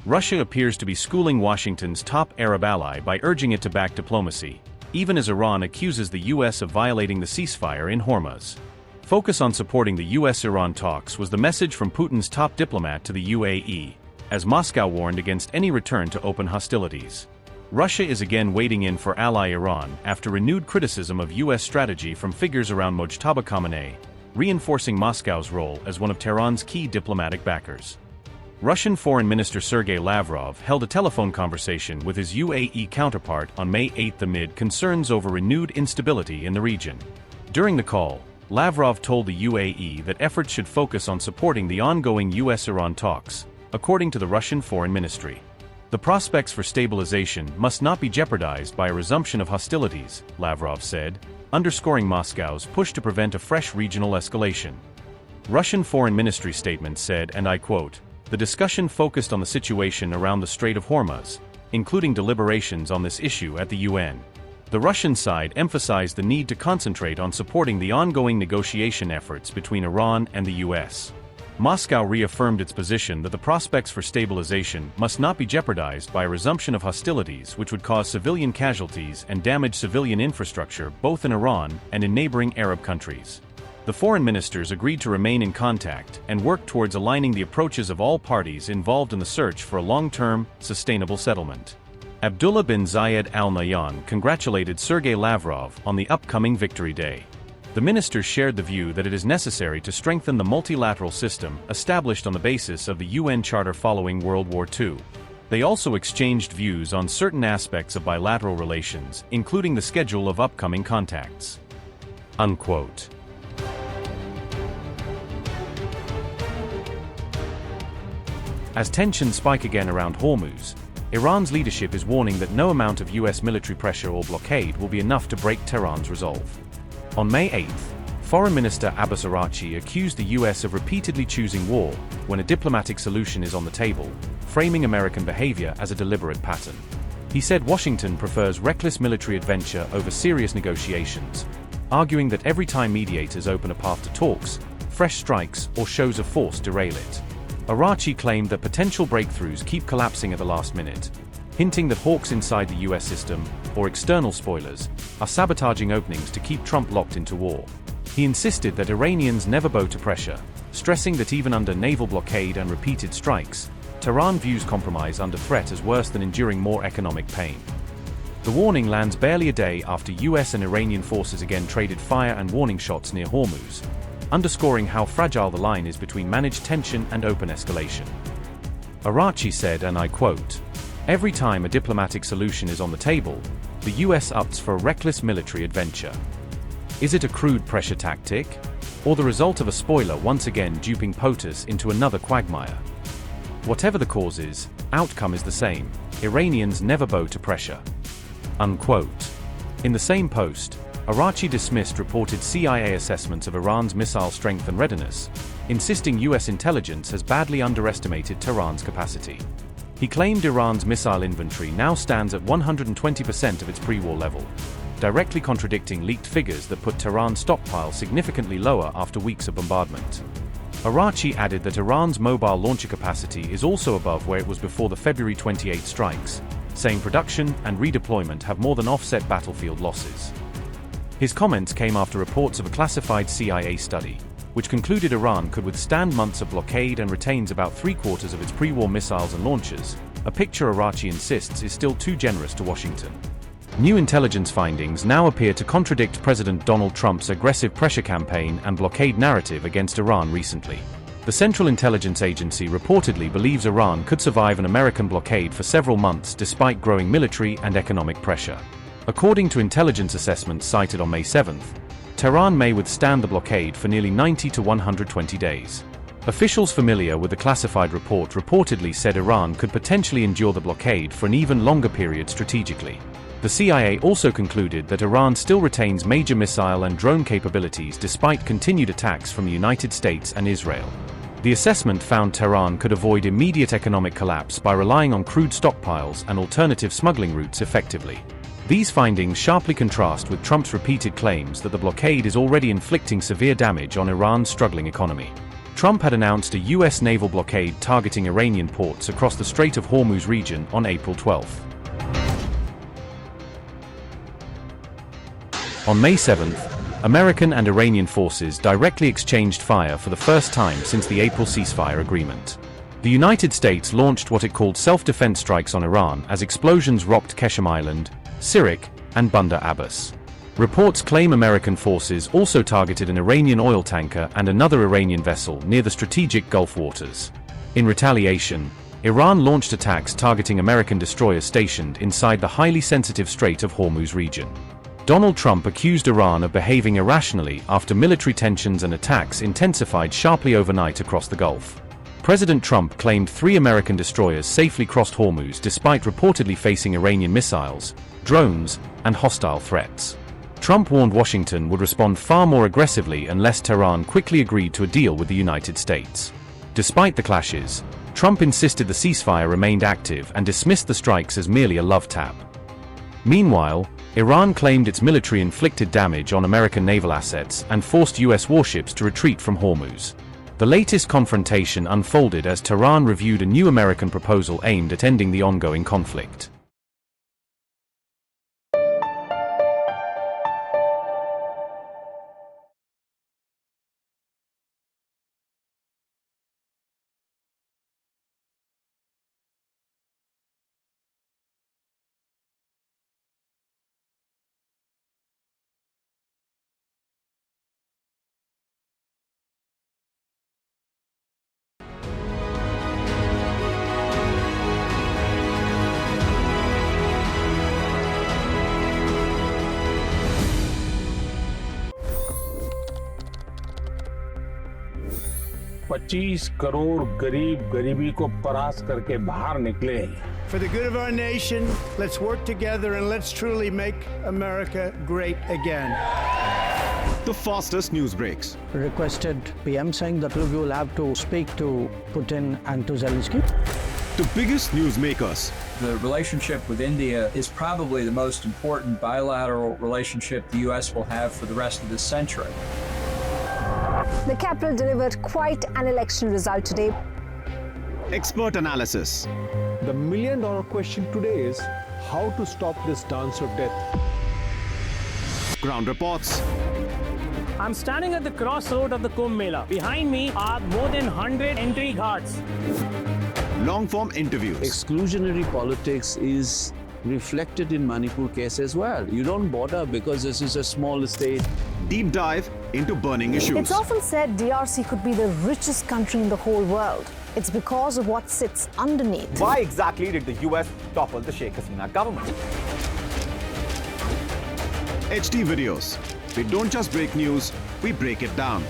Russia appears to be schooling Washington's top Arab ally by urging it to back diplomacy, even as Iran accuses the U.S. of violating the ceasefire in Hormuz. Focus on supporting the U.S. Iran talks was the message from Putin's top diplomat to the UAE, as Moscow warned against any return to open hostilities. Russia is again wading in for ally Iran after renewed criticism of U.S. strategy from figures around Mojtaba Khamenei, reinforcing Moscow's role as one of Tehran's key diplomatic backers. Russian Foreign Minister Sergey Lavrov held a telephone conversation with his UAE counterpart on May 8 amid concerns over renewed instability in the region. During the call, Lavrov told the UAE that efforts should focus on supporting the ongoing U.S.-Iran talks, according to the Russian Foreign Ministry. The prospects for stabilization must not be jeopardized by a resumption of hostilities, Lavrov said, underscoring Moscow's push to prevent a fresh regional escalation. Russian Foreign Ministry statement said, and I quote, "The discussion focused on the situation around the Strait of Hormuz, including deliberations on this issue at the UN. The Russian side emphasized the need to concentrate on supporting the ongoing negotiation efforts between Iran and the U.S. Moscow reaffirmed its position that the prospects for stabilization must not be jeopardized by a resumption of hostilities which would cause civilian casualties and damage civilian infrastructure both in Iran and in neighboring Arab countries. The foreign ministers agreed to remain in contact and work towards aligning the approaches of all parties involved in the search for a long-term, sustainable settlement." Abdullah bin Zayed Al Nahyan congratulated Sergey Lavrov on the upcoming Victory Day. The ministers shared the view that it is necessary to strengthen the multilateral system established on the basis of the UN Charter following World War II. They also exchanged views on certain aspects of bilateral relations, including the schedule of upcoming contacts. Unquote. As tensions spike again around Hormuz, Iran's leadership is warning that no amount of U.S. military pressure or blockade will be enough to break Tehran's resolve. On May 8th, Foreign Minister Abbas Araghchi accused the U.S. of repeatedly choosing war when a diplomatic solution is on the table, framing American behavior as a deliberate pattern. He said Washington prefers reckless military adventure over serious negotiations, arguing that every time mediators open a path to talks, fresh strikes or shows of force derail it. Araghchi claimed that potential breakthroughs keep collapsing at the last minute, hinting that hawks inside the U.S. system, or external spoilers, are sabotaging openings to keep Trump locked into war. He insisted that Iranians never bow to pressure, stressing that even under naval blockade and repeated strikes, Tehran views compromise under threat as worse than enduring more economic pain. The warning lands barely a day after U.S. and Iranian forces again traded fire and warning shots near Hormuz, underscoring how fragile the line is between managed tension and open escalation. Araghchi said, and I quote, "Every time a diplomatic solution is on the table, the U.S. opts for a reckless military adventure. Is it a crude pressure tactic, or the result of a spoiler once again duping POTUS into another quagmire? Whatever the cause is, outcome is the same: Iranians never bow to pressure." Unquote. In the same post, Araghchi dismissed reported CIA assessments of Iran's missile strength and readiness, insisting U.S. intelligence has badly underestimated Tehran's capacity. He claimed Iran's missile inventory now stands at 120% of its pre-war level, directly contradicting leaked figures that put Tehran's stockpile significantly lower after weeks of bombardment. Araghchi added that Iran's mobile launcher capacity is also above where it was before the February 28 strikes, saying production and redeployment have more than offset battlefield losses. His comments came after reports of a classified CIA study, which concluded Iran could withstand months of blockade and retains about three-quarters of its pre-war missiles and launchers, a picture Araghchi insists is still too generous to Washington. New intelligence findings now appear to contradict President Donald Trump's aggressive pressure campaign and blockade narrative against Iran recently. The Central Intelligence Agency reportedly believes Iran could survive an American blockade for several months despite growing military and economic pressure. According to intelligence assessments cited on May 7th, Tehran may withstand the blockade for nearly 90 to 120 days. Officials familiar with the classified report reportedly said Iran could potentially endure the blockade for an even longer period strategically. The CIA also concluded that Iran still retains major missile and drone capabilities despite continued attacks from the United States and Israel. The assessment found Tehran could avoid immediate economic collapse by relying on crude stockpiles and alternative smuggling routes effectively. These findings sharply contrast with Trump's repeated claims that the blockade is already inflicting severe damage on Iran's struggling economy. Trump had announced a U.S. naval blockade targeting Iranian ports across the Strait of Hormuz region on April 12. On May 7, American and Iranian forces directly exchanged fire for the first time since the April ceasefire agreement. The United States launched what it called self-defense strikes on Iran as explosions rocked Qeshm Island, Sirik, and Bandar Abbas. Reports claim American forces also targeted an Iranian oil tanker and another Iranian vessel near the strategic Gulf waters. In retaliation, Iran launched attacks targeting American destroyers stationed inside the highly sensitive Strait of Hormuz region. Donald Trump accused Iran of behaving irrationally after military tensions and attacks intensified sharply overnight across the Gulf. President Trump claimed 3 American destroyers safely crossed Hormuz despite reportedly facing Iranian missiles, drones, and hostile threats. Trump warned Washington would respond far more aggressively unless Tehran quickly agreed to a deal with the United States. Despite the clashes, Trump insisted the ceasefire remained active and dismissed the strikes as merely a love tap. Meanwhile, Iran claimed its military inflicted damage on American naval assets and forced U.S. warships to retreat from Hormuz. The latest confrontation unfolded as Tehran reviewed a new American proposal aimed at ending the ongoing conflict. $25 crore गरीब गरीबी को परास्त करके बाहर निकले। For the good of our nation, let's work together and let's truly make America great again. The fastest news breaks. Requested PM saying that we will have to speak to Putin and to Zelensky. The biggest newsmakers. The relationship with India is probably the most important bilateral relationship the U.S. will have for the rest of this century. The capital delivered quite an election result today. Expert analysis. The million-dollar question today is how to stop this dance of death. Ground reports. I'm standing at the crossroad of the Kumbh Mela. Behind me are more than 100 entry ghats. Long-form interviews. Exclusionary politics is reflected in Manipur case as well. You don't bother because this is a small state. Deep dive into burning issues. It's often said DRC could be the richest country in the whole world. It's because of what sits underneath. Why exactly did the US topple the Sheikh Hasina government? HD videos. We don't just break news, we break it down.